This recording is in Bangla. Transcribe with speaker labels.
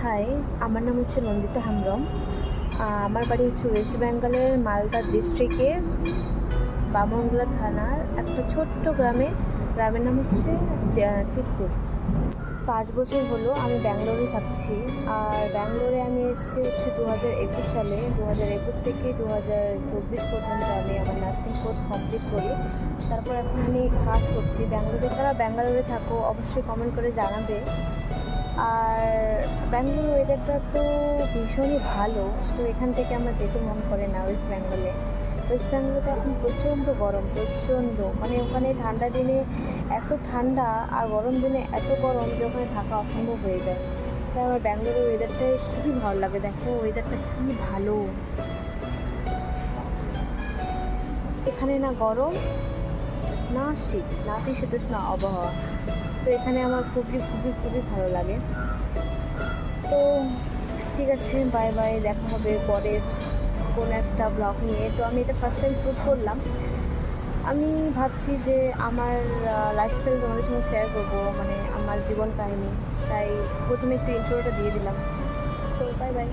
Speaker 1: হাই, আমার নাম হচ্ছে নন্দিতা হেমব্রম। আমার বাড়ি হচ্ছে ওয়েস্ট বেঙ্গলের মালদা ডিস্ট্রিক্টের বামনগোলা থানার একটা ছোট্ট গ্রামের নাম হচ্ছে তিতপুর। 5 বছর হলো আমি ব্যাঙ্গালোরে থাকছি। আর ব্যাঙ্গালোরে আমি এসেছি হচ্ছে 2021 সালে। 2021 থেকে 2024 পর্যন্ত আমি আমার নার্সিং কোর্স কমপ্লিট করি। তারপর এখন আমি কাজ করছি ব্যাঙ্গালোরে। তারা ব্যাঙ্গালোরে থাকো অবশ্যই কমেন্ট করে জানাবে। আর ব্যাঙ্গালোর ওয়েদারটা তো ভীষণই ভালো, তো এখান থেকে আমার যেতে মন করে না ওয়েস্ট বেঙ্গলে তো এখন প্রচণ্ড গরম, মানে ওখানে ঠান্ডা দিনে এত ঠান্ডা আর গরম দিনে এত গরম যে ওখানে থাকা অসম্ভব হয়ে যায়। তাই আমার ব্যাঙ্গালোরের ওয়েদারটাই খুবই ভালো লাগে। দেখো ওয়েদারটা কী ভালো, এখানে না গরম না শীত, নাতিশীতোষ্ণ আবহাওয়া। তো এখানে আমার খুবই খুবই খুবই ভালো লাগে। তো ঠিক আছে, বাই বাই, দেখা হবে পরের কোনো একটা ব্লগ নিয়ে। তো আমি এটা ফার্স্ট টাইম শ্যুট করলাম। আমি ভাবছি যে আমার লাইফস্টাইল তোমাদের সঙ্গে শেয়ার করবো, মানে আমার জীবন কাহিনী। তাই প্রথমে একটু ইন্ট্রোটা দিয়ে দিলাম। So bye bye.